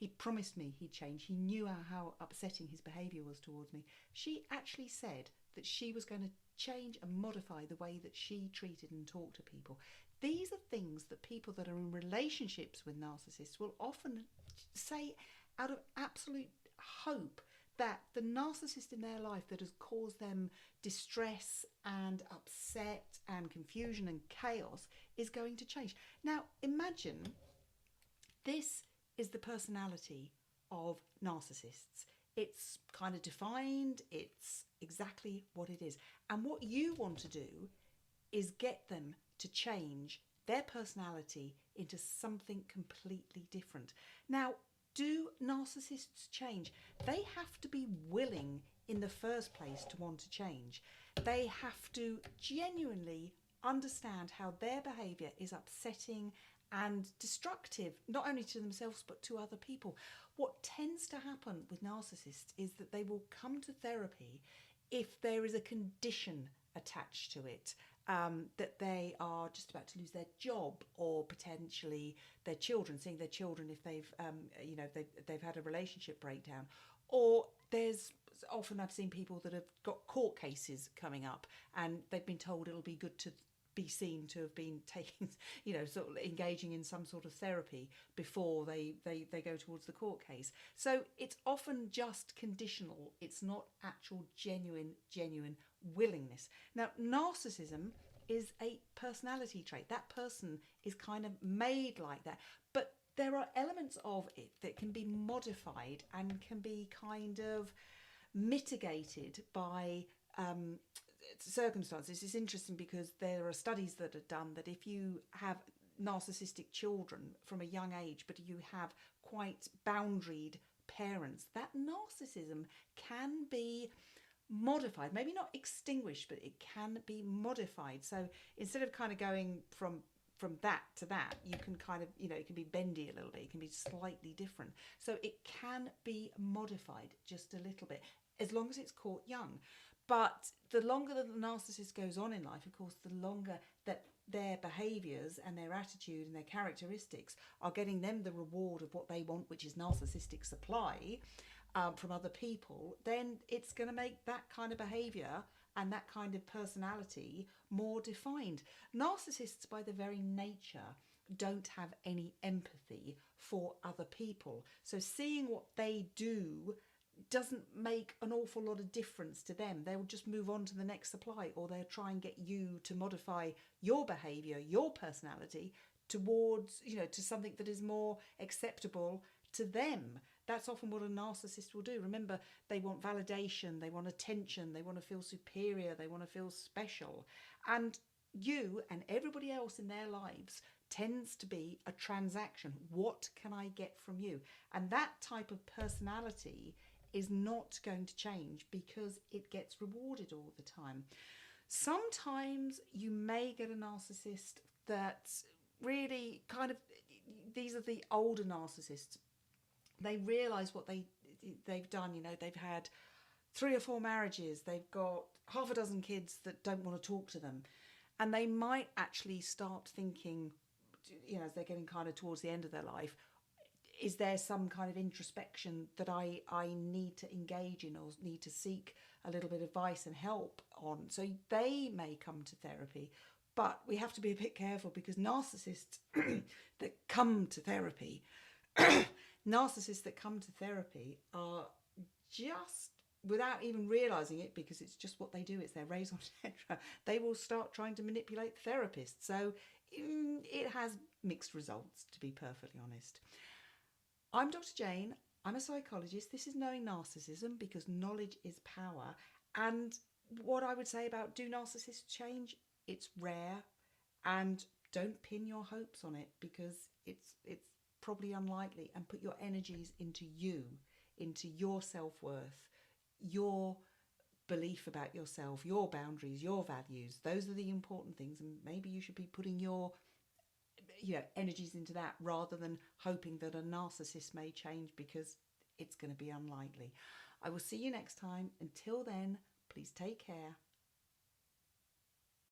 he promised me he'd change. He knew how upsetting his behaviour was towards me. She actually said that she was going to change and modify the way that she treated and talked to people. These are things that people that are in relationships with narcissists will often say out of absolute hope that the narcissist in their life that has caused them distress and upset and confusion and chaos is going to change. Now, imagine this is the personality of narcissists. It's kind of defined, it's exactly what it is. And what you want to do is get them to change their personality into something completely different. Now, do narcissists change? They have to be willing in the first place to want to change. They have to genuinely understand how their behaviour is upsetting and destructive, not only to themselves but to other people. What tends to happen with narcissists is that they will come to therapy if there is a condition attached to it, that they are just about to lose their job, or potentially their children, seeing their children if they've had a relationship breakdown, or there's often I've seen people that have got court cases coming up and they've been told it'll be good to be seen to have been taking, sort of engaging in some sort of therapy before they go towards the court case. So it's often just conditional. It's not actual genuine willingness. Now, narcissism is a personality trait. That person is kind of made like that. But there are elements of it that can be modified and can be kind of mitigated by circumstances. It's interesting because there are studies that are done that if you have narcissistic children from a young age, but you have quite boundaried parents, that narcissism can be modified, maybe not extinguished, but it can be modified. So instead of kind of going from that to that, you can kind of, it can be bendy a little bit, it can be slightly different. So it can be modified just a little bit, as long as it's caught young. But the longer that the narcissist goes on in life, of course, the longer that their behaviours and their attitude and their characteristics are getting them the reward of what they want, which is narcissistic supply from other people, then it's going to make that kind of behaviour and that kind of personality more defined. Narcissists, by their very nature, don't have any empathy for other people. So seeing what they do doesn't make an awful lot of difference to them. They'll just move on to the next supply, or they'll try and get you to modify your behaviour, your personality towards, to something that is more acceptable to them. That's often what a narcissist will do. Remember, they want validation, they want attention, they want to feel superior, they want to feel special. And you and everybody else in their lives tends to be a transaction. What can I get from you? And that type of personality is not going to change because it gets rewarded all the time. Sometimes you may get a narcissist that's really kind of, these are the older narcissists. They realise what they've done. They've had 3 or 4 marriages. They've got half a dozen kids that don't want to talk to them. And they might actually start thinking, as they're getting kind of towards the end of their life, is there some kind of introspection that I need to engage in or need to seek a little bit of advice and help on? So they may come to therapy, but we have to be a bit careful because narcissists that come to therapy, are just, without even realising it, because it's just what they do, it's their raison d'etre, they will start trying to manipulate the therapist. So it has mixed results, to be perfectly honest. I'm Dr. Jane, I'm a psychologist. This is Knowing Narcissism, because knowledge is power. And what I would say about do narcissists change? It's rare, and don't pin your hopes on it because it's probably unlikely, and put your energies into you, into your self-worth, your belief about yourself, your boundaries, your values. Those are the important things, and maybe you should be putting your energies into that rather than hoping that a narcissist may change, because it's going to be unlikely. I will see you next time. Until then, please take care.